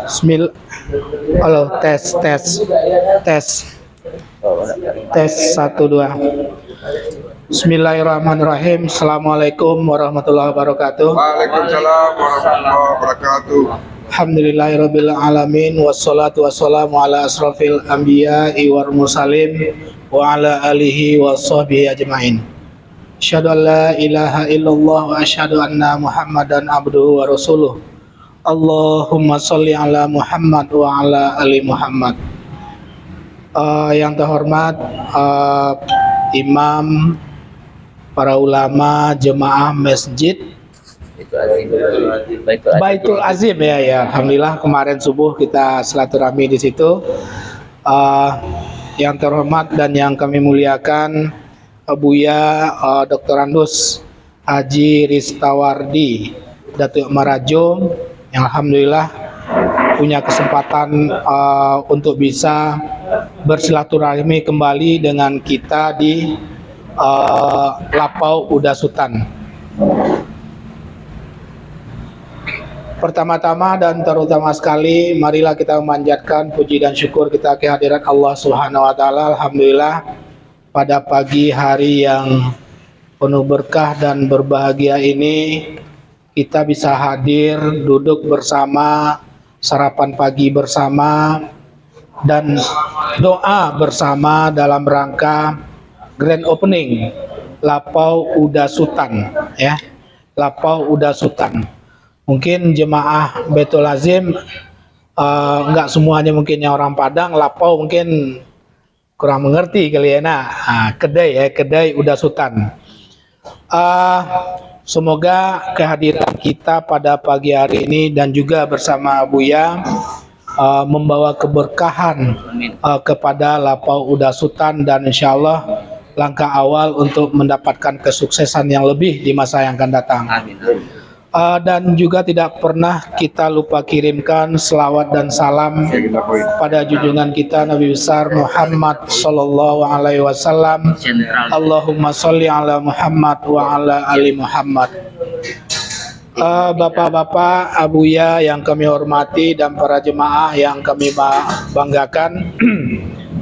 Bismillah. Halo, tes tes tes tes 1 2. Bismillahirrahmanirrahim. Assalamualaikum warahmatullahi wabarakatuh. Waalaikumsalam warahmatullahi wabarakatuh. Alhamdulillahirabbil alamin wassalatu wassalamu ala asrofil anbiya'i wal mursalin wa ala alihi washabbihi ajmain. Asyhadu an la ilaha illallah wa asyhadu anna Muhammadan abduhu wa rasuluh. Allahumma sholli ala Muhammad wa ala ali Muhammad. Yang terhormat imam, para ulama, jemaah masjid Baitul Azim ya. Alhamdulillah kemarin subuh kita silaturahmi di situ. Yang terhormat dan yang kami muliakan Buya Dr. Andus Haji Ristawardi Datuk Marajum, yang alhamdulillah punya kesempatan untuk bisa bersilaturahmi kembali dengan kita di Lapau Udasutan. Pertama-tama dan terutama sekali, marilah kita memanjatkan puji dan syukur kita kehadirat Allah Subhanahu wa taala. Alhamdulillah pada pagi hari yang penuh berkah dan berbahagia ini kita bisa hadir, duduk bersama, sarapan pagi bersama, dan doa bersama dalam rangka grand opening Lapau Udasutan ya. Lapau Udasutan. Mungkin jemaah Baitul Azim enggak semuanya mungkin yang orang Padang, Lapau mungkin kurang mengerti kali ya. Kedai Udasutan. Semoga kehadiran kita pada pagi hari ini dan juga bersama Buya membawa keberkahan kepada Lapau Udasutan, dan insya Allah langkah awal untuk mendapatkan kesuksesan yang lebih di masa yang akan datang. Amin. Dan juga tidak pernah kita lupa kirimkan selawat dan salam pada junjungan kita Nabi besar Muhammad sallallahu alaihi wasallam. Allahumma sholli ala Muhammad wa ala ali Muhammad. Bapak-bapak, Abuya yang kami hormati dan para jemaah yang kami banggakan.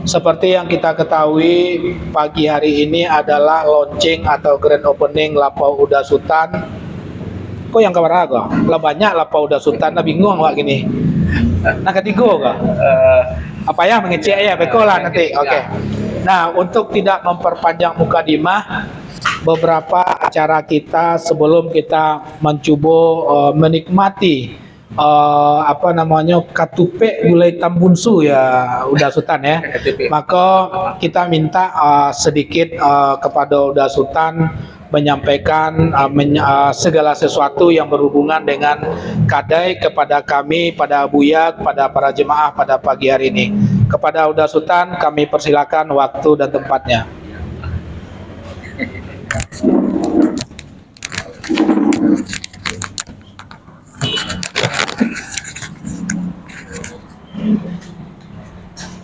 Seperti yang kita ketahui, pagi hari ini adalah launching atau grand opening Lapau Udasutan. Kok yang kabar aku? Lah banyak Lapau Udasutan, nah bingung wak gini. Nah ketiga kok? Apa ya mengecek ya, bekolah nanti. Oke. Nah, untuk tidak memperpanjang mukadimah, beberapa acara kita sebelum kita mencoba menikmati katupe gulai tambunsu ya Udasutan ya. Maka kita minta sedikit kepada Udasutan menyampaikan segala sesuatu yang berhubungan dengan kadai kepada kami, pada Buya, kepada para jemaah pada pagi hari ini. Kepada Udasutan kami persilakan waktu dan tempatnya.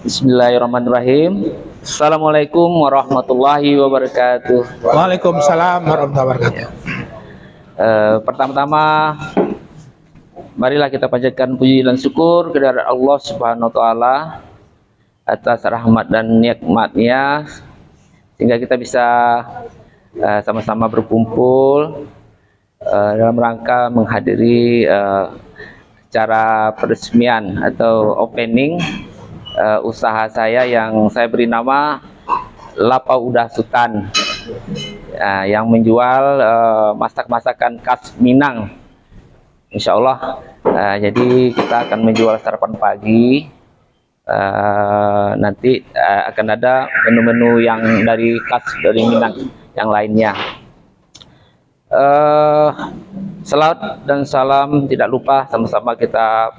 Bismillahirrahmanirrahim. Assalamualaikum warahmatullahi wabarakatuh. Waalaikumsalam warahmatullahi wabarakatuh. Pertama-tama, marilah kita panjatkan puji dan syukur kepada Allah Subhanahu wa taala atas rahmat dan nikmat-Nya sehingga kita bisa sama-sama berkumpul dalam rangka menghadiri acara peresmian atau opening usaha saya yang saya beri nama Lapau Udasutan, yang menjual masak-masakan khas Minang. Insya Allah, jadi kita akan menjual sarapan pagi. Nanti akan ada menu-menu yang dari khas dari Minang yang lainnya. Salawat dan salam tidak lupa sama-sama kita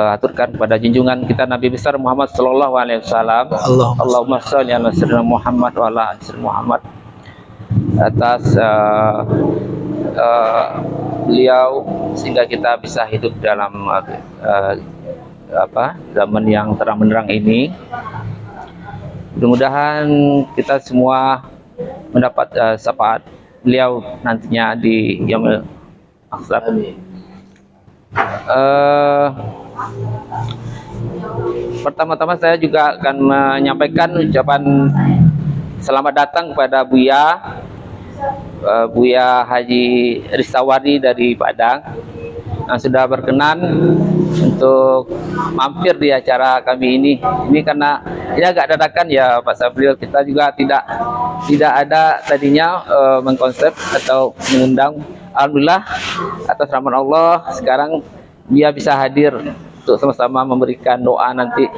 aturkan pada junjungan kita Nabi besar Muhammad sallallahu alaihi wasallam. Allahumma sholli ala sayyidina Muhammad wa ala ali Muhammad. Atas beliau sehingga kita bisa hidup dalam zaman yang terang benderang ini. Mudah-mudahan kita semua mendapat syafaat beliau nantinya di Yaumul Akhir. Pertama-tama saya juga akan menyampaikan ucapan selamat datang kepada Buya Haji Ristawari dari Padang yang sudah berkenan untuk mampir di acara kami ini. Ini karena ini agak dadakan ya Pak Sabril, kita juga tidak ada tadinya mengkonsep atau mengundang. Alhamdulillah atas rahmat Allah sekarang dia bisa hadir untuk sama-sama memberikan doa nanti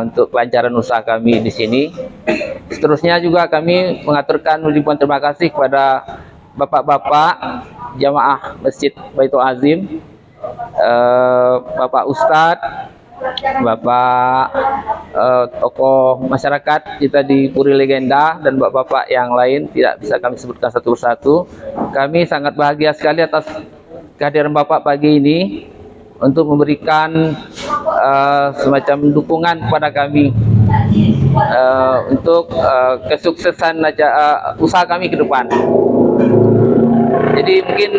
untuk kelancaran usaha kami di sini. Seterusnya juga kami mengaturkan ribuan terima kasih kepada bapak-bapak jamaah Masjid Baitul Azim, Bapak Ustadz, Bapak tokoh masyarakat kita di Puri Legenda, dan bapak-bapak yang lain tidak bisa kami sebutkan satu persatu. Kami sangat bahagia sekali atas kehadiran Bapak pagi ini untuk memberikan semacam dukungan kepada kami untuk kesuksesan usaha kami ke depan. Jadi mungkin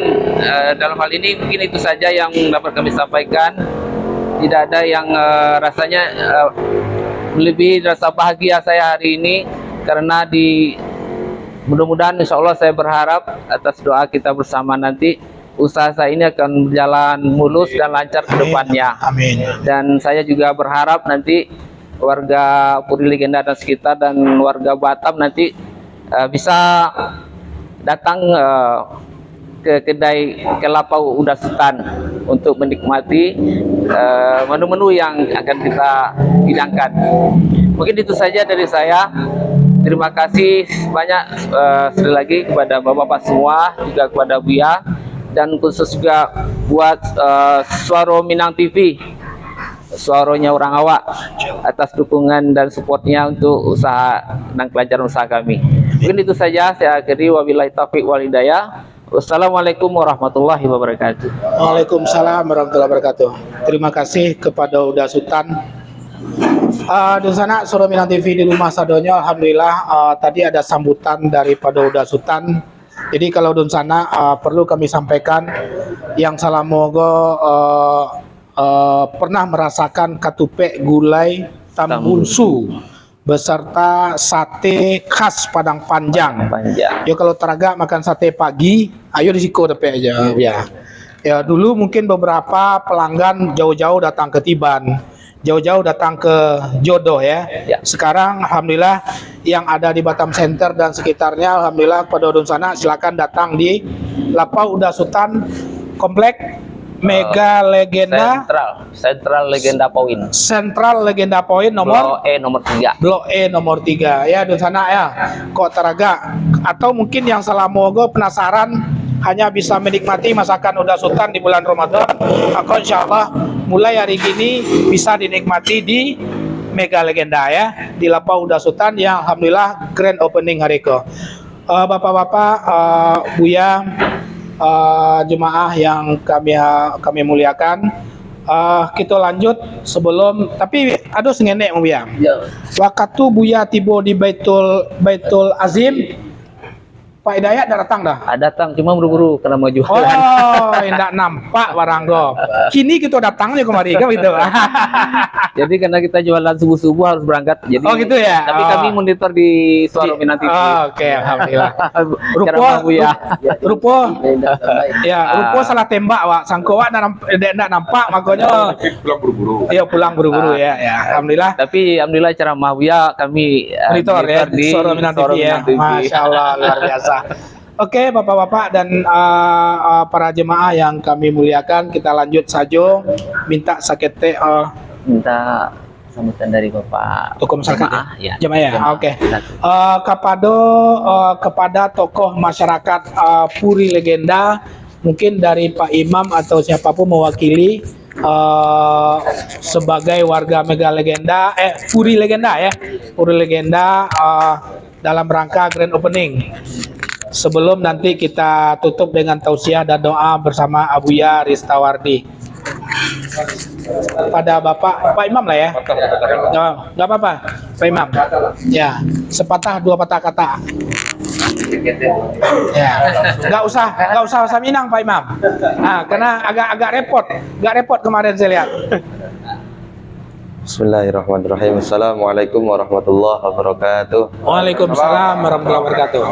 dalam hal ini mungkin itu saja yang dapat kami sampaikan. Tidak ada yang rasanya lebih rasa bahagia saya hari ini karena mudah-mudahan insya Allah saya berharap atas doa kita bersama nanti usaha saya ini akan berjalan mulus dan lancar ke depannya. Amin. Dan saya juga berharap nanti warga Puri Legenda dan sekitar dan warga Batam nanti bisa datang ke kedai Kelapau Uda Sultan untuk menikmati menu-menu yang akan kita hidangkan. Mungkin itu saja dari saya. Terima kasih banyak sekali lagi kepada bapak-bapak semua, juga kepada Buya, dan khusus juga buat Suara Minang TV, suaranya orang awak, atas dukungan dan supportnya untuk usaha dan kelancaran usaha kami. Mungkin itu saja, saya akhiri. Wabillahi taufiq wal hidayah. Wassalamualaikum warahmatullahi wabarakatuh. Waalaikumsalam warahmatullahi wabarakatuh. Terima kasih kepada Uda Sultan. Di sana Suara Minang TV di rumah sadonyo, alhamdulillah tadi ada sambutan daripada Uda Sultan. Jadi kalau di sana perlu kami sampaikan yang salah mogo pernah merasakan katupe gulai tambunsu beserta sate khas Padang Panjang. Yo kalau teraga makan sate pagi, ayo disiko tepe aja ya. Ya dulu mungkin beberapa pelanggan jauh-jauh datang ke Tiban, jauh-jauh datang ke Jodoh ya. Sekarang alhamdulillah yang ada di Batam Center dan sekitarnya, alhamdulillah pada Odun sana silakan datang di Lapau Uda Sultan Komplek Mega Legenda Sentral Legenda Point. Sentral Legenda Point nomor Blok E nomor 3 ya di sana ya. Kok teraga atau mungkin yang salah mogo penasaran hanya bisa menikmati masakan Uda Sultan di bulan Ramadan, maka insyaallah mulai hari ini bisa dinikmati di Mega Legenda ya di Lapau Uda Sultan yang alhamdulillah grand opening hari ke. Bapak-bapak, Buya, jemaah yang kami muliakan, kita lanjut sebelum tapi ada sengenek Buya. Waktu Buya tiba di Baitul Azim, Pak Hidayat dah datang dah. Datang cuma buru-buru karena mau jualan. Oh, tidak nampak barang do. Kini kita datangnya kemari kan gitu. Jadi karena kita jualan subuh-subuh harus berangkat. Jadi, gitu ya. Tapi kami monitor di Suara Minang TV. Oke, alhamdulillah. Rupo salah tembak Wak. Sangko Wak tidak nampak makanya Pulang buru-buru. Iya, pulang buru-buru ya. Alhamdulillah. Tapi alhamdulillah ceramah Buya kami monitor ya di Suara Minang TV ya. Masya Allah, luar biasa. Oke, bapak-bapak dan para jemaah yang kami muliakan, kita lanjut saja. Minta sakete minta sambutan dari Bapak tokoh masyarakat jemaah ya. Oke. Kepada tokoh masyarakat Puri Legenda, mungkin dari Pak Imam atau siapapun mewakili sebagai warga Mega Legenda, Puri Legenda ya, Puri Legenda dalam rangka grand opening. Sebelum nanti kita tutup dengan tausiah dan doa bersama Abuya Ristawardi. Pada Pak Imam lah ya. Nggak apa-apa, Pak Imam. Ya, sepatah dua patah kata. Ya, nggak usah bahasa Minang Pak Imam. Nah, karena agak repot kemarin saya lihat. Bismillahirrahmanirrahim. Assalamualaikum warahmatullahi wabarakatuh. Waalaikumsalam warahmatullahi wabarakatuh.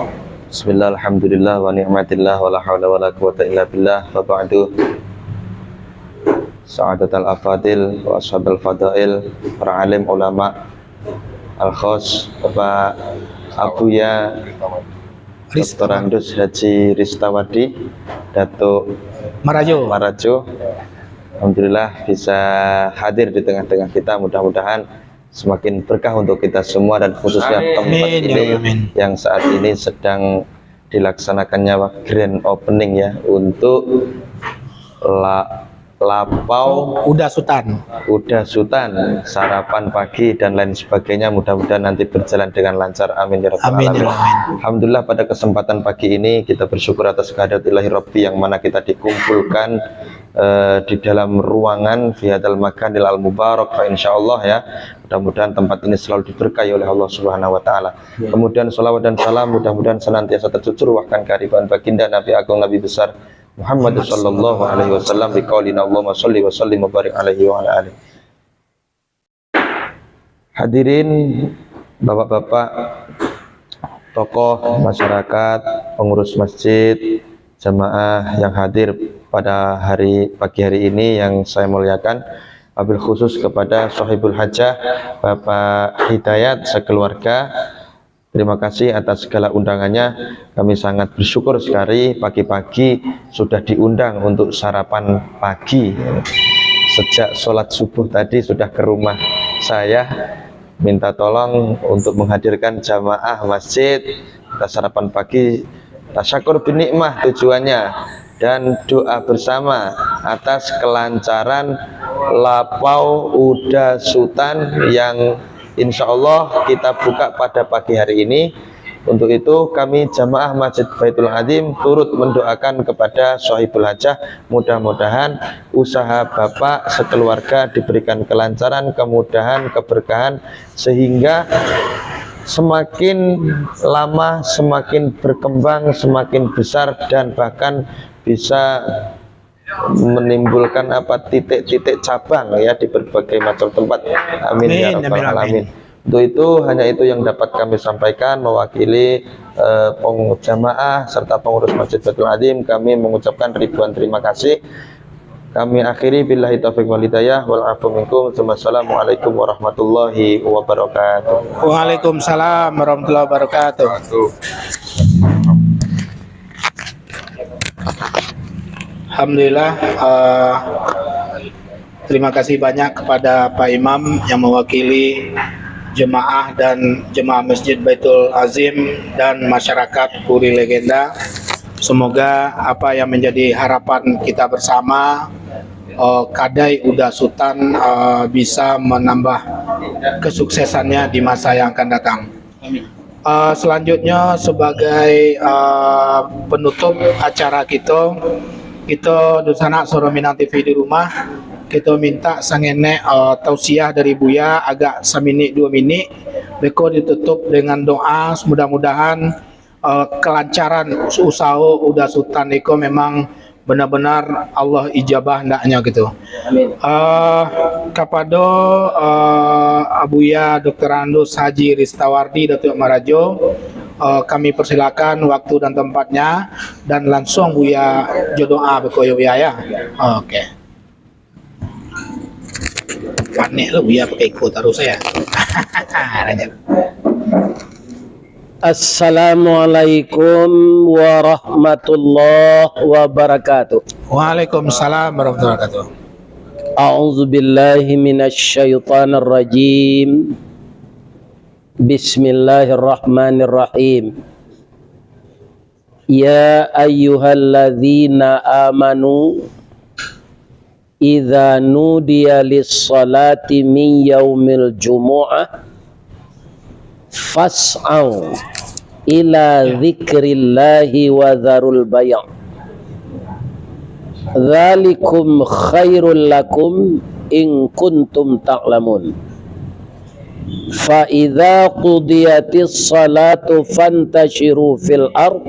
Bismillah, alhamdulillah, wa ni'matillah, wa la hawla wa la quwata illa billah, wa ba'du. Sa'adatul afadil wa ashabul fadail, para alim ulama al-khos, Bapak Abuya Dr. Andus Haji Ristawadi, Datuk Marajo. Alhamdulillah bisa hadir di tengah-tengah kita. Mudah-mudahan semakin berkah untuk kita semua dan khususnya tempat ini yang saat ini sedang dilaksanakannya grand opening ya untuk Lapau Uda Sultan, sarapan pagi dan lain sebagainya. Mudah-mudahan nanti berjalan dengan lancar, amin ya rabbal alamin. Alhamdulillah pada kesempatan pagi ini kita bersyukur atas kehadirat ilahi Rabbi yang mana kita dikumpulkan di dalam ruangan fi hadzal makanil al mubarak, fa insyaallah ya. Mudah-mudahan tempat ini selalu diberkahi oleh Allah Subhanahu wa taala. Kemudian salawat dan salam mudah-mudahan senantiasa tercucur wahkan kehadiran baginda Nabi agung Nabi besar Muhammad sallallahu alaihi wasallam bi qaulina Allahumma shalli wa sallim wa barik alaihi wa ala alihi. Hadirin Bapak-bapak, tokoh masyarakat, pengurus masjid, jamaah yang hadir pada pagi hari ini yang saya muliakan, wabil khusus kepada Sohibul Hajah Bapak Hidayat sekeluarga, terima kasih atas segala undangannya. Kami sangat bersyukur sekali pagi-pagi sudah diundang untuk sarapan pagi. Sejak sholat subuh tadi sudah ke rumah saya minta tolong untuk menghadirkan jamaah masjid kita sarapan pagi, tasyakur binikmah tujuannya, dan doa bersama atas kelancaran Lapau Uda Sultan yang insya Allah kita buka pada pagi hari ini. Untuk itu kami jamaah Masjid Baitul Azim turut mendoakan kepada Sohibul Hajah, mudah-mudahan usaha Bapak sekeluarga diberikan kelancaran, kemudahan, keberkahan, sehingga semakin lama semakin berkembang, semakin besar, dan bahkan bisa menimbulkan titik-titik cabang ya di berbagai macam tempat. Amin ya rabbal alamin. Untuk itu hanya itu yang dapat kami sampaikan mewakili jamaah serta pengurus Masjid Baitul Azim. Kami mengucapkan ribuan terima kasih. Kami akhiri billahi taufiq wal hidayah wal afu minkum. Wassalamualaikum warahmatullahi wabarakatuh. Waalaikumsalam warahmatullahi wabarakatuh. Alhamdulillah, terima kasih banyak kepada Pak Imam yang mewakili jemaah dan jemaah Masjid Baitul Azim dan masyarakat Puri Legenda. Semoga apa yang menjadi harapan kita bersama, Kadai Uda Sultan bisa menambah kesuksesannya di masa yang akan datang. Selanjutnya sebagai penutup acara kita dosana Soro Minang TV di rumah, kita minta sangene tausiah dari Buya agak 1 minit 2 minit. Beko ditutup dengan doa, mudah-mudahan kelancaran usaha Uda Sultan itu memang benar-benar Allah ijabah hendaknya gitu. Amin. Kepada Abuya Dr. Andus Haji Ristawardi Datuk Marajo, kami persilakan waktu dan tempatnya dan langsung Buya jodoa bekoyo Buya ya. Oke. Panik lo Buya pakai ikut terus ya. Assalamualaikum warahmatullahi wabarakatuh. Waalaikumsalam warahmatullahi wabarakatuh. A'udzu billahi minasy syaithanir rajim. Bismillahirrahmanirrahim. Ya ayyuhalladzina amanu idza nudiya lis-salati min yaumil jumu'ah fas'au ila dzikrillahi wa dzarul bay'. Dzalikum khairul lakum in kuntum ta'lamun. fa idza qudiyatis salatu fantashiru fil ard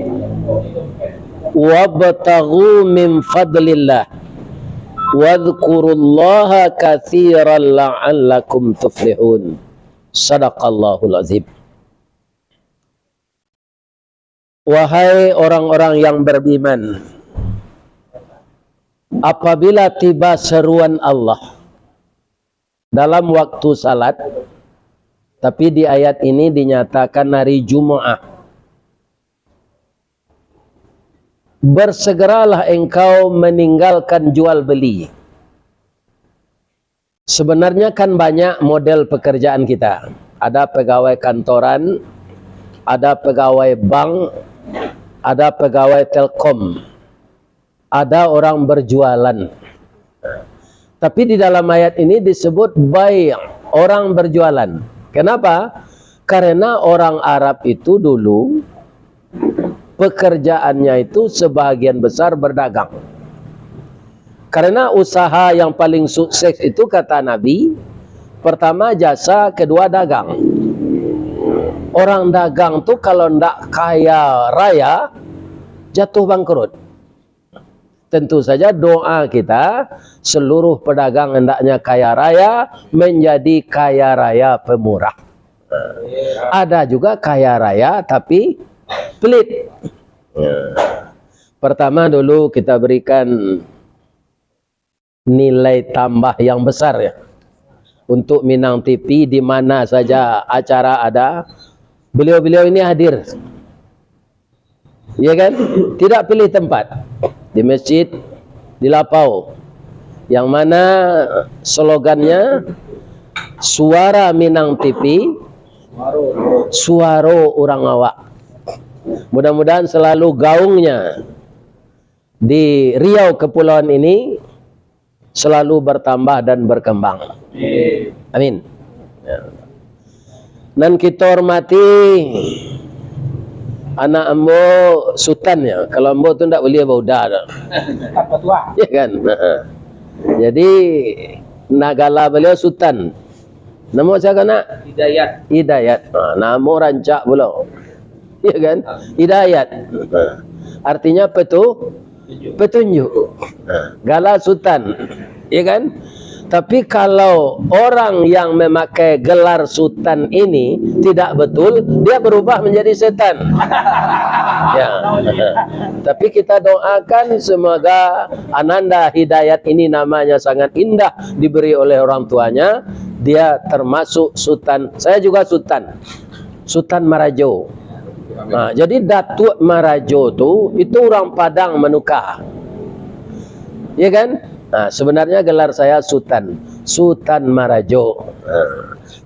wabtaghu min fadlillah wadhkurullaha katsiran la'allakum tuflihun. Sadaqallahul azim. Wahai orang-orang yang beriman, apabila tiba seruan Allah dalam waktu salat, tapi di ayat ini dinyatakan hari Jumat, bersegeralah engkau meninggalkan jual beli. Sebenarnya kan banyak model pekerjaan kita. Ada pegawai kantoran, ada pegawai bank, ada pegawai telkom, ada orang berjualan. Tapi di dalam ayat ini disebut bai', orang berjualan. Kenapa? Karena orang Arab itu dulu pekerjaannya itu sebagian besar berdagang. Karena usaha yang paling sukses itu kata Nabi, pertama jasa, kedua dagang. Orang dagang tuh kalau ndak kaya raya jatuh bangkrut. Tentu saja doa kita seluruh pedagang hendaknya kaya raya, menjadi kaya raya pemurah. Ada juga kaya raya tapi pelit. Pertama dulu kita berikan nilai tambah yang besar ya untuk Minang TV, di mana saja acara ada, beliau-beliau ini hadir, ya kan? Tidak pilih tempat, di masjid, di Lapau, yang mana slogannya suara Minang TV, suara orang awak. Mudah-mudahan selalu gaungnya di Riau Kepulauan ini selalu bertambah dan berkembang. Amin. Dan kita hormati anak ambo sultan ya. Kalau ambo tu ndak boleh bauda. Ya kan? Jadi nagala beliau sultan. Nama siapa nak? Hidayat. Hidayat. Nama rancak pula. Ya kan? Hidayat. Artinya petunjuk. Gala sultan. Ya kan? Tapi kalau orang yang memakai gelar sultan ini tidak betul, dia berubah menjadi setan. Ya. Tapi kita doakan semoga Ananda Hidayat ini namanya sangat indah, diberi oleh orang tuanya. Dia termasuk sultan. Saya juga sultan. Sultan Marajo. Nah, jadi Datuk Marajo itu orang Padang Menukah. Ya kan? Nah, sebenarnya gelar saya Sultan, Sultan Marajo.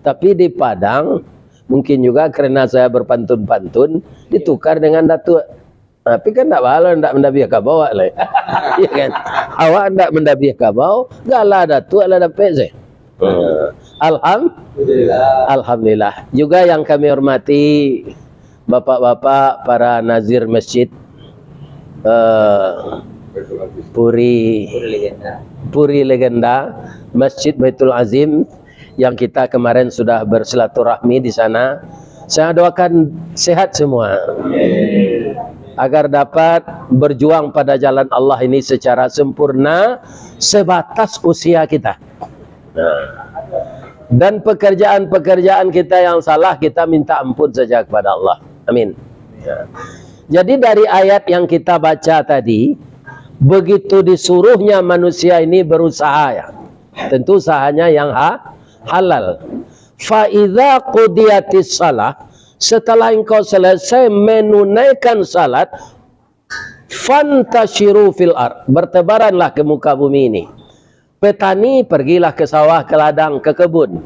Tapi di Padang mungkin juga karena saya berpantun-pantun ditukar dengan Datuk. Tapi kan tak bahala ndak mendabiah kabau lah. Ya kan? Awak ndak mendabiah kabau, gala Datuk ala dapat saya. Alhamdulillah. Juga yang kami hormati bapak-bapak para nazir masjid, Puri Legenda, Masjid Baitul Azim yang kita kemarin sudah bersilaturahmi di sana. Saya doakan sehat semua agar dapat berjuang pada jalan Allah ini secara sempurna sebatas usia kita. Dan pekerjaan-pekerjaan kita yang salah kita minta ampun saja kepada Allah. Amin. Jadi dari ayat yang kita baca tadi, begitu disuruhnya manusia ini berusaha ya. Tentu usahanya yang halal. Fa idza qudiyatis shalah, setelah engkau selesai menunaikan salat, fantashiru fil ard, bertebaranlah ke muka bumi ini. Petani pergilah ke sawah, ke ladang, ke kebun.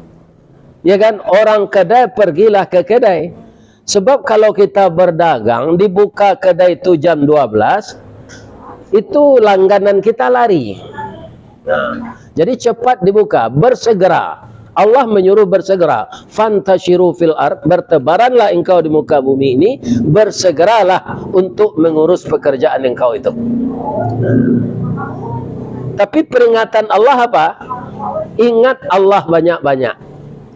Ya kan? Orang kedai pergilah ke kedai. Sebab kalau kita berdagang, dibuka kedai itu jam 12, itu langganan kita lari. Nah, jadi cepat dibuka, bersegera. Allah menyuruh bersegera. Fantashiru fil ard, bertebaranlah engkau di muka bumi ini, bersegeralah untuk mengurus pekerjaan engkau itu. Tapi peringatan Allah apa? Ingat Allah banyak-banyak.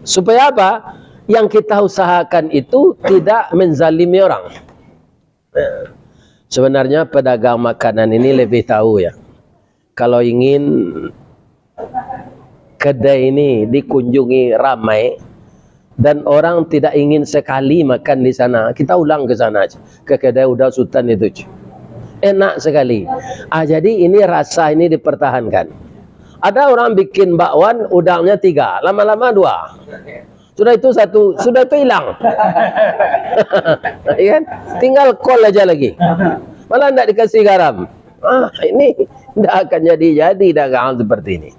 Supaya apa? Yang kita usahakan itu tidak menzalimi orang. Sebenarnya pedagang makanan ini lebih tahu ya. Kalau ingin kedai ini dikunjungi ramai dan orang tidak ingin sekali makan di sana, kita ulang ke sana aja, ke kedai Uda Sultan itu. Enak sekali. Jadi ini rasa ini dipertahankan. Ada orang bikin bakwan, udangnya 3, lama-lama 2. Sudah itu 1, sudah itu hilang. Ya kan? Tinggal kol aja lagi. Malah tidak dikasih garam. Ini tidak akan jadi dagangan seperti ini.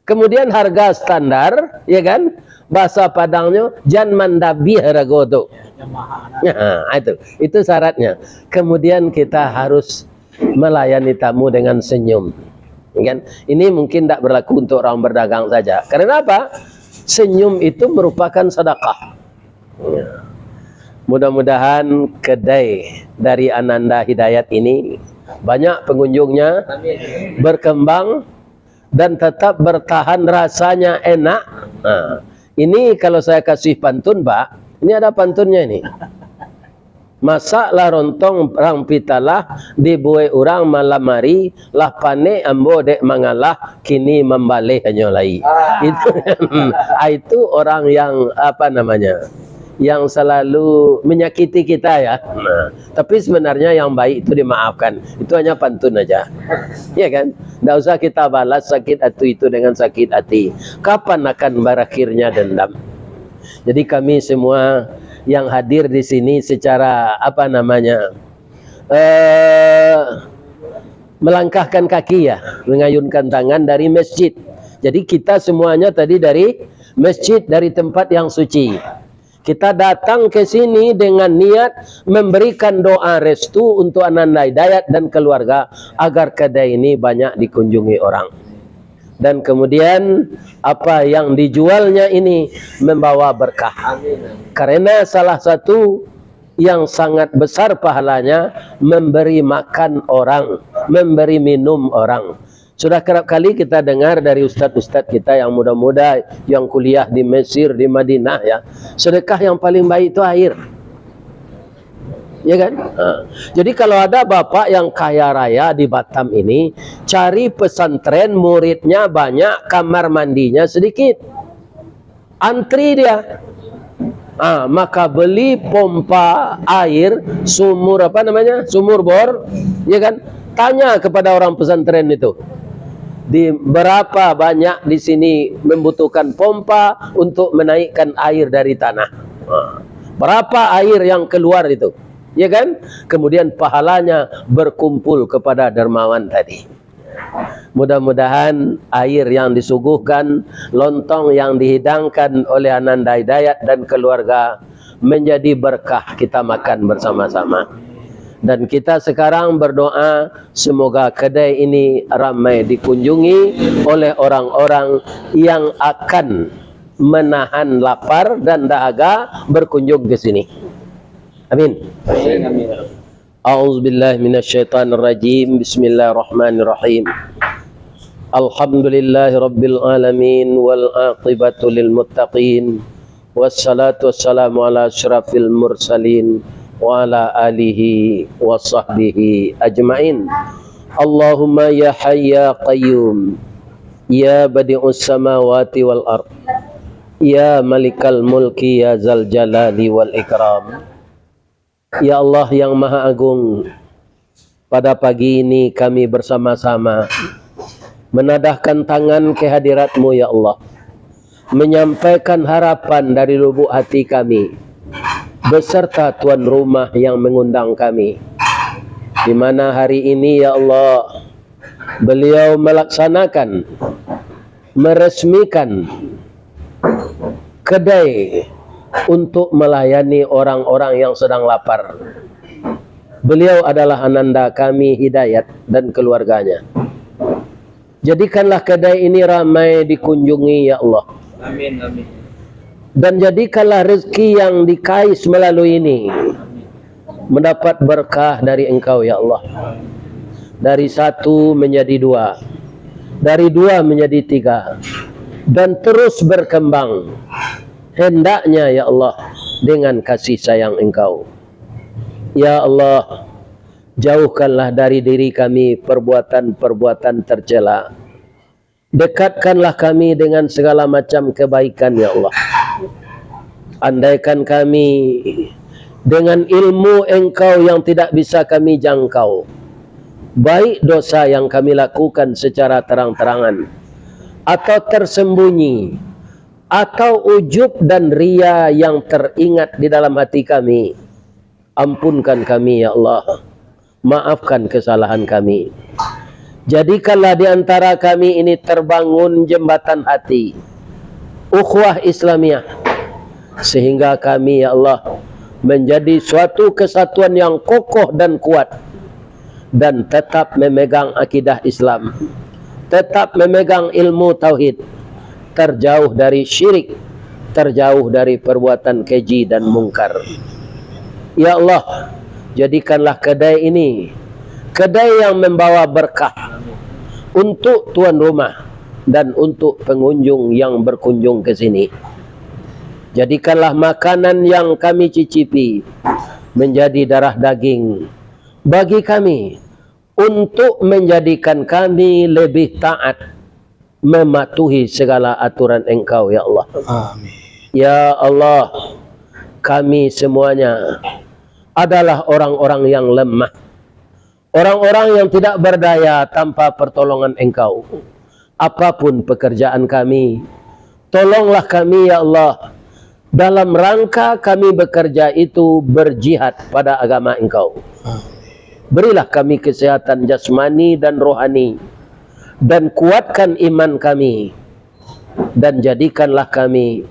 Kemudian harga standar, ya kan? Bahasa Padangnya jan mandabi haragodo. Nah, itu syaratnya. Kemudian kita harus melayani tamu dengan senyum. Ya kan? Ini mungkin tidak berlaku untuk orang berdagang saja. Karena apa? Senyum itu merupakan sedekah. Ya. Mudah-mudahan kedai dari Ananda Hidayat ini banyak pengunjungnya, berkembang dan tetap bertahan, rasanya enak. Nah, ini kalau saya kasih pantun, Pak, ini ada pantunnya ini. Masaklah rontong rang pitalah, dibuai orang malam hari, lah pane ambo dek mangalah, kini membalih nyolai. Itu orang yang apa namanya, yang selalu menyakiti kita ya. Tapi sebenarnya yang baik itu dimaafkan. Itu hanya pantun aja, ya kan? Tidak usah kita balas sakit hati itu dengan sakit hati. Kapan akan berakhirnya dendam? Jadi kami semua yang hadir di sini secara apa namanya, melangkahkan kaki ya, mengayunkan tangan dari masjid. Jadi kita semuanya tadi dari masjid, dari tempat yang suci. Kita datang ke sini dengan niat memberikan doa restu untuk Ananda Hidayat dan keluarga agar kedai ini banyak dikunjungi orang. Dan kemudian apa yang dijualnya ini membawa berkah. Karena salah satu yang sangat besar pahalanya memberi makan orang, memberi minum orang. Sudah kerap kali kita dengar dari ustadz-ustadz kita yang muda-muda yang kuliah di Mesir, di Madinah ya, sedekah yang paling baik itu air. Ya kan? Jadi kalau ada bapak yang kaya raya di Batam ini, cari pesantren, muridnya banyak, kamar mandinya sedikit, antri dia. Maka beli pompa air, sumur apa namanya, sumur bor, ya kan? Tanya kepada orang pesantren itu, di berapa banyak di sini membutuhkan pompa untuk menaikkan air dari tanah. Berapa air yang keluar itu? Ya kan? Kemudian pahalanya berkumpul kepada dermawan tadi. Mudah-mudahan air yang disuguhkan, lontong yang dihidangkan oleh Ananda Hidayat dan keluarga menjadi berkah kita makan bersama-sama. Dan kita sekarang berdoa semoga kedai ini ramai dikunjungi oleh orang-orang yang akan menahan lapar dan dahaga berkunjung ke sini. Amin. A'udzubillahi minasyaitonir rajim. Bismillahirrahmanirrahim. Alhamdulillahi rabbil alamin wal aqibatu lil muttaqin. Wassalatu wassalamu ala asyrafil mursalin wa ala alihi wa sahbihi ajmain. Allahumma ya hayy ya qayyum, ya badi'us samawati wal ard, ya malikal mulki, ya zal jalali wal ikram. Ya Allah yang Maha Agung, pada pagi ini kami bersama-sama menadahkan tangan kehadirat-Mu ya Allah, menyampaikan harapan dari lubuk hati kami beserta tuan rumah yang mengundang kami, di mana hari ini ya Allah beliau melaksanakan, meresmikan kedai untuk melayani orang-orang yang sedang lapar. Beliau adalah Ananda kami Hidayat dan keluarganya. Jadikanlah kedai ini ramai dikunjungi ya Allah. Amin, amin. Dan jadikanlah rezeki yang dikais melalui ini mendapat berkah dari Engkau ya Allah. Dari 1 menjadi 2, dari 2 menjadi 3, dan terus berkembang hendaknya ya Allah dengan kasih sayang Engkau. Ya Allah, jauhkanlah dari diri kami perbuatan-perbuatan tercela. Dekatkanlah kami dengan segala macam kebaikan ya Allah. Andaikan kami dengan ilmu Engkau yang tidak bisa kami jangkau, baik dosa yang kami lakukan secara terang-terangan atau tersembunyi, atau ujub dan ria yang teringat di dalam hati kami, ampunkan kami ya Allah, maafkan kesalahan kami. Jadikanlah di antara kami ini terbangun jembatan hati, ukhuwah Islamiyah, sehingga kami ya Allah menjadi suatu kesatuan yang kokoh dan kuat, dan tetap memegang akidah Islam, tetap memegang ilmu tauhid, terjauh dari syirik, terjauh dari perbuatan keji dan mungkar. Ya Allah, jadikanlah kedai ini kedai yang membawa berkah untuk tuan rumah dan untuk pengunjung yang berkunjung ke sini. Jadikanlah makanan yang kami cicipi menjadi darah daging bagi kami, untuk menjadikan kami lebih taat mematuhi segala aturan Engkau ya Allah. Amin. Ya Allah, kami semuanya adalah orang-orang yang lemah, orang-orang yang tidak berdaya tanpa pertolongan Engkau. Apapun pekerjaan kami, tolonglah kami ya Allah, dalam rangka kami bekerja itu berjihad pada agama Engkau. Berilah kami kesehatan jasmani dan rohani, dan kuatkan iman kami, dan jadikanlah kami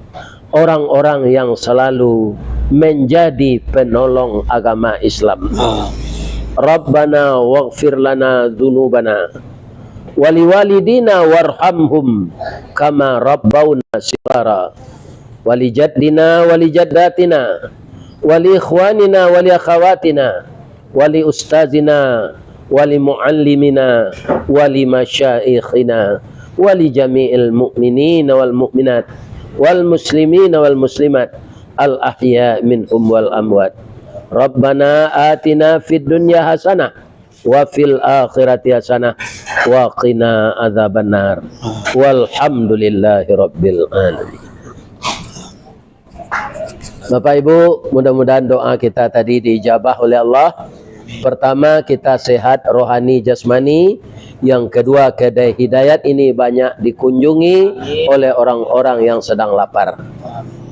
orang-orang yang selalu menjadi penolong agama Islam. Rabbana waghfir lana dzunubana waliwalidina warhamhum kama rabbawna shighara walijaddina walijaddatina waliikhwanina waliakhawatina waliustazina walimuallimina walimasyaikhina walijami'il mu'minina wal mu'minat wal muslimina wal muslimat al ahya minhum wal amwat. Rabbana atina fid dunya hasanah wa fil akhirati hasanah wa qina adzabannar. Walhamdulillahi rabbil alamin. Bapak Ibu, mudah-mudahan doa kita tadi diijabah oleh Allah. Pertama, kita sehat rohani jasmani. Yang kedua, kedai hidayat ini banyak dikunjungi oleh orang-orang yang sedang lapar.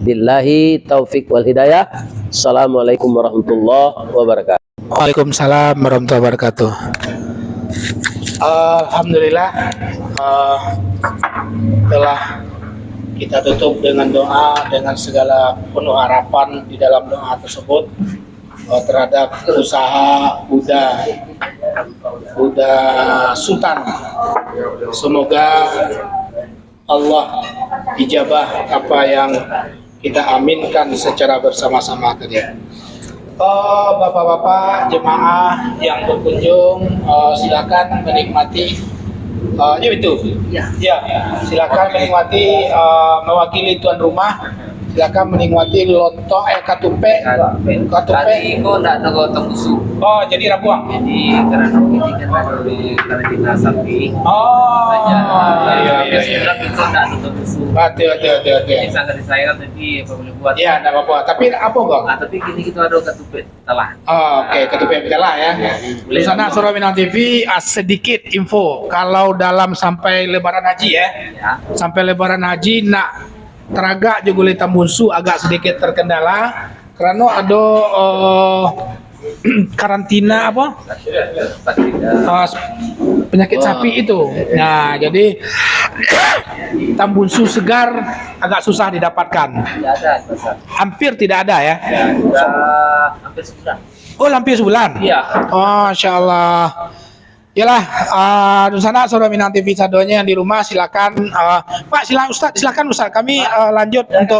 Billahi taufik wal hidayah. Assalamualaikum warahmatullahi wabarakatuh. Waalaikumsalam warahmatullahi wabarakatuh. Alhamdulillah, telah kita tutup dengan doa, dengan segala penuh harapan di dalam doa tersebut terhadap usaha Buddha Sultan. Semoga Allah ijabah apa yang kita aminkan secara bersama-sama tadi. Bapak-bapak jemaah yang berkunjung, silakan menikmati. Ya, silakan menikmati, mewakili tuan rumah. Silakan menikmati lontong katupe. Tadi kok enggak ada tembusu. Oh, jadi rabuang. Jadi karena ini kan karena kita sapi. Oh. Saja. Iya. Itu enggak ada tembusu. Betul. Ini sangat disayangkan tapi apa boleh buat. Iya, enggak apa-apa. Tapi apa, Bang? Nah, tapi gini kita ada katupe telah. Oh, oke, katupe telah ya. Di sana Surah Minang TV sedikit info kalau dalam sampai Lebaran Haji ya. Sampai Lebaran Haji nak teragak juga tambunsu agak sedikit terkendala karena ada karantina apa penyakit sapi itu. Nah, jadi tambunsu segar agak susah didapatkan. Tidak ada. Hampir tidak ada ya. Sudah hampir sebulan. Oh, hampir sebulan. Iya. Oh, Masya Allah. Yalah, di sana Surah Minang TV sadonya yang di rumah silakan. Pak, silakan Ustaz kami lanjut untuk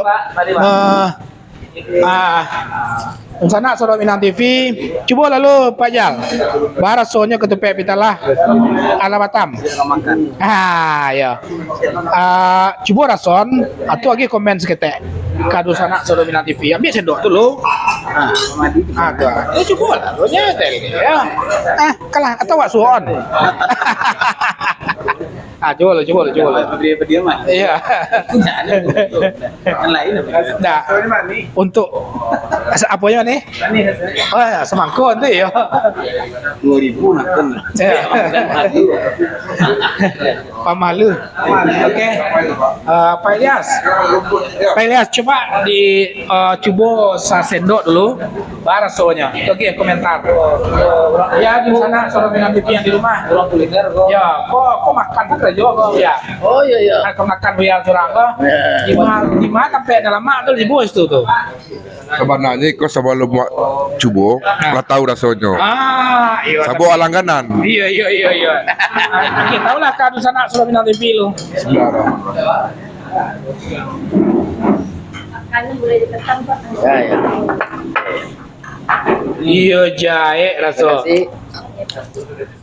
Sana Soro Minang TV. Coba lalu Pak Jal. Barasonya ketupek pitalah ala Batam. Ya. Coba rason atau lagi komen seketek. Kado sana Soro Minang TV. Ambil sendok dulu. Tuh. Coba lah. Lo nyetel ya. Kalah atau wak suon. Coba lo. Dia mah. Iya. Yang lain Nah, untuk apanya nih? Oh ya, semangkon tuh ya. 2000 makan. Pamalu. Oke. Pak Ilyas. Pak Ilyas coba coba saya sendok dulu barasonya. Oke, komentar. Ya di sana Soro Minang TV yang di rumah. Ya, kok makan kan aja kok ya. Oh iya. Kau makan huyal curang kok. Gimana sampai dalam mak tuh di bos tuh. Sebenarnya kau sebelum coba, lah tahu rasanya. Iya. Sabo langganan. Iya. Kita tahu lah kado sana Soro Minang TV lu. Makanan boleh ditekan Pak. Ya. Iya jahe raso.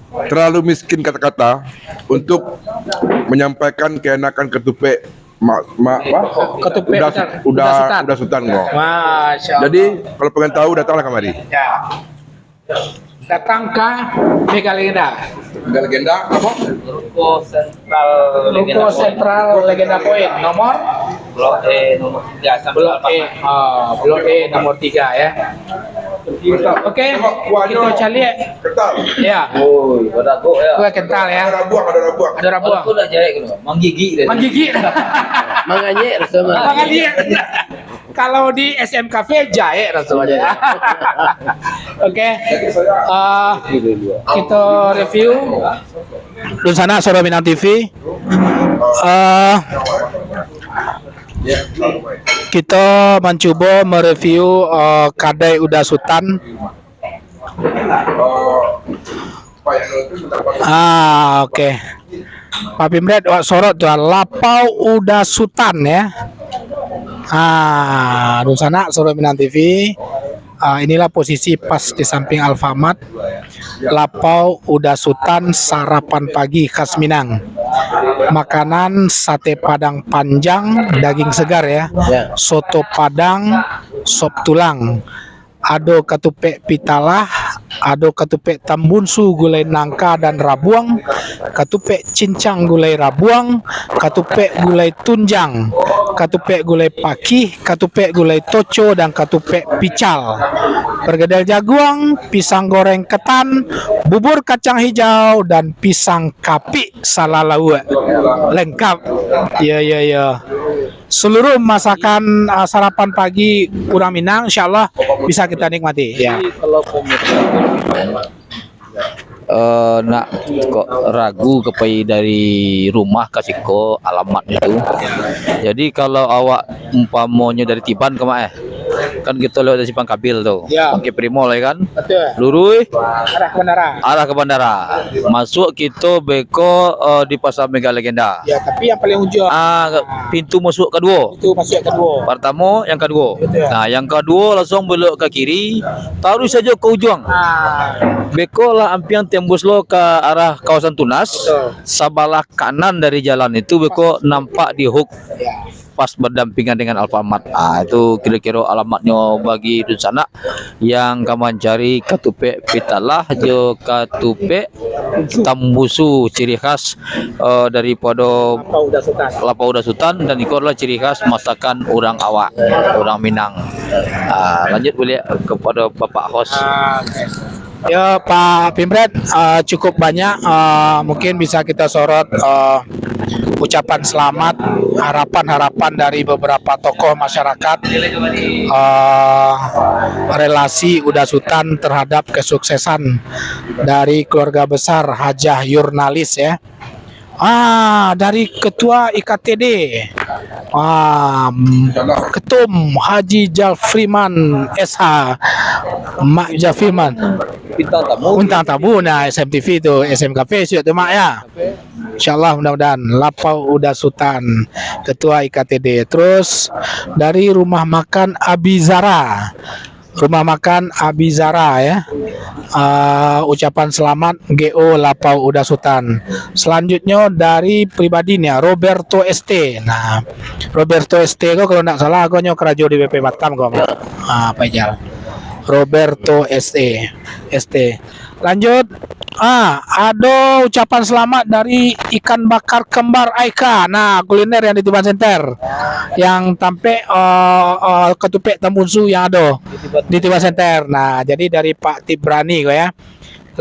Terlalu miskin kata-kata untuk menyampaikan keenakan ketupek Ketupek udah sultan kok. Masya Allah. Jadi kalau pengen tahu datanglah kemari. Ya. Datang ke Mega Legenda. Mega Legenda apa? Ruko Sentral Ruko Sentral Legenda Point nomor Blok E nomor 3 sampai Blok E nomor 3 ya. Oke, kita cari Kental. ya. Oh, ada kok ya. Kue kental ya. Ada rabuang. Ada rabuang. Aku udah jahit gitu. Manggigi deh. Menggigit. Manganye rasanya. Makanya kalau di SM Cafe jahe rasanya. Oke. Kita review di sana Soro Minang TV. Kita mencoba mereview kadai Uda Sultan. Oke. Pak Pimret wak sorot tuh Lapau Uda Sultan ya. Di sana Soro Minang TV. Inilah posisi pas di samping Alfamart. Lapau Uda Sultan sarapan pagi khas Minang. Makanan sate padang panjang, daging segar ya. Soto padang, sop tulang. Ado ketupek pitalah, ado ketupek tambunsu gulai nangka dan rabuang, ketupek cincang gulai rabuang, ketupek gulai tunjang, ketupek gulai pakih, ketupek gulai toco dan ketupek pical. Pergedel jaguang, pisang goreng ketan, bubur kacang hijau dan pisang kapi salalaua. Lengkap. Ya. Seluruh masakan sarapan pagi orang Minang insyaallah bisa kita nikmati ya. Kalau nak kok ragu kepai dari rumah kasih ko alamat itu. Jadi kalau awak umpamanya dari Tiban ke mana? Kan kita lewat dari Simpang Kabil tuh. Ya. Pakai Primol ya kan? Betul. Lurus Arah ke bandara. arah ke bandara. Masuk kita beko di Pasar Mega Legenda. Ya, tapi yang paling ujung Pintu masuk kedua. itu masuk kedua. Pertama, yang kedua. Betul. Nah, yang kedua langsung belok ke kiri, taruh saja ke ujung. Beko lah ampiang tembus lo ke arah kawasan Tunas. Betul. Sebelah kanan dari jalan itu beko nampak di hook Ya. pas berdampingan dengan Alfamart. Itu kira-kira alamatnya bagi di sana yang kamu cari ketupek pitalah jo ketupek tambusu ciri khas daripada Lapau Uda Sultan. Lapau Uda Sultan, dan itu adalah ciri khas masakan orang awak, orang Minang. Lanjut boleh kepada Bapak host. Ya Pak Pimret, cukup banyak mungkin bisa kita sorot ucapan selamat, harapan-harapan dari beberapa tokoh masyarakat, relasi Uda Sultan terhadap kesuksesan dari keluarga besar Hajah Yurnalis ya. Dari Ketua IKTD, Ketum Haji Jafriman SH, Mak Jafriman, Bintang tamu. Untang tamu, nah SMTV itu, SMKP sudah tu Mak ya. Insyaallah mudah-mudahan Lapau Uda Sultan, Ketua IKTD. Terus dari Rumah Makan Abizara. Rumah Makan Abizara ya. Ucapan selamat GO Lapau Uda Sultan. Selanjutnya dari pribadinya Roberto ST. Nah, Roberto ST kok kalau tidak salah aku kerja di BP Batam kok. Pak Ijal. Roberto ST. Lanjut. Ada ucapan selamat dari ikan bakar kembar Aika. Nah, kuliner yang di Tuban Center. Yang tampil ketupek tambunsu yang ada di Tuban Center. Nah, jadi dari Pak Tibrani kok ya.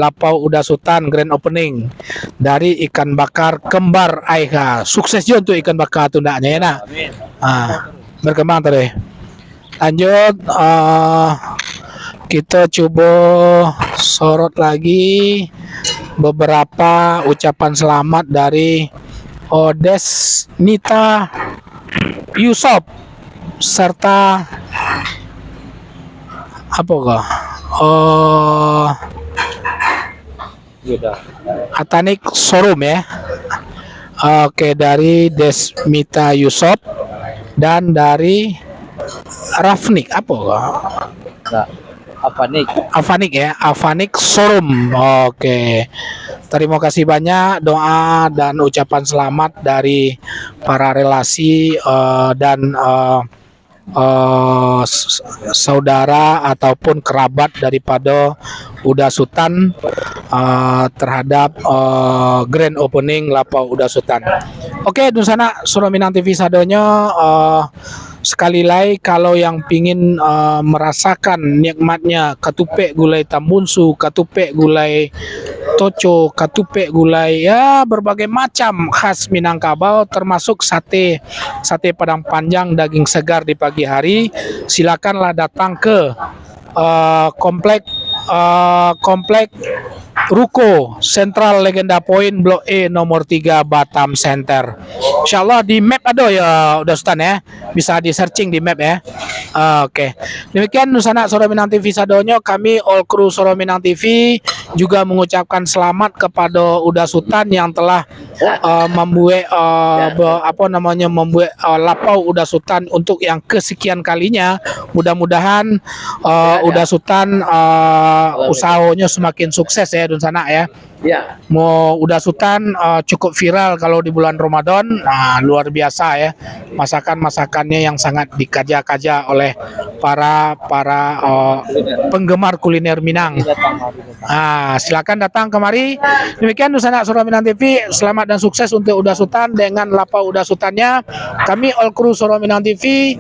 Lapau Uda Sultan grand opening dari ikan bakar kembar Aika. Sukses juga untuk ikan bakar tundanya ya nah. Berkembang tadi. Lanjut kita coba sorot lagi beberapa ucapan selamat dari Odes Nita Yusuf serta apa kok? Atanik Showroom ya. Oke, dari Desmita Yusuf dan dari Rafnik apa kok? Avanik ya, Avanik Showroom. Oke. Terima kasih banyak doa dan ucapan selamat dari para relasi dan saudara ataupun kerabat daripada Uda Sultan terhadap grand opening Lapau Uda Sultan. Oke, Dusana Surau Minang TV sadonya sekali lagi kalau yang pingin merasakan nikmatnya ketupek gulai tambunsu, ketupek gulai toco, ketupek gulai ya berbagai macam khas Minangkabau termasuk sate padang panjang daging segar di pagi hari, silakanlah datang ke komplek Ruko Central Legenda Point Blok E nomor 3 Batam Center. Insyaallah di map ada ya udah Sultan ya. Bisa di searching di map ya. Oke. Demikian Nusana Surau Minang TV sadonyo, kami all crew Surau Minang TV juga mengucapkan selamat kepada Uda Sultan yang telah membuat membuat Lapau Uda Sultan untuk yang kesekian kalinya. Mudah-mudahan Uda Sultan usahanya semakin sukses ya Dunsana ya. Ya. Mau Uda Sultan cukup viral kalau di bulan Ramadan. Nah, luar biasa ya. Masakan-masakannya yang sangat dikaja-kaja oleh para penggemar kuliner Minang. Silakan datang kemari. Demikian Nusana Surau Minang TV. Selamat dan sukses untuk Uda Sultan dengan Lapau Uda Sultannya. Kami all crew Surau Minang TV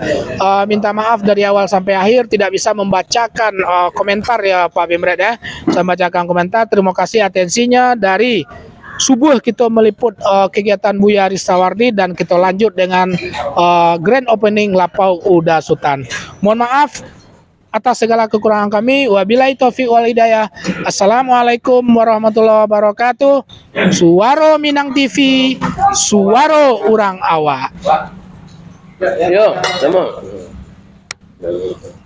minta maaf dari awal sampai akhir tidak bisa membacakan komentar ya Pak Bimred ya. Saya bacakan komentar. Terima kasih atensinya. Dari subuh kita meliput kegiatan Buya Ristawardi dan kita lanjut dengan grand opening Lapau Uda Sultan. Mohon maaf atas segala kekurangan kami. Wabillahi taufiq wal hidayah. Assalamualaikum warahmatullahi wabarakatuh. Suara Minang TV, suara urang awak. Yo, sama. Gracias.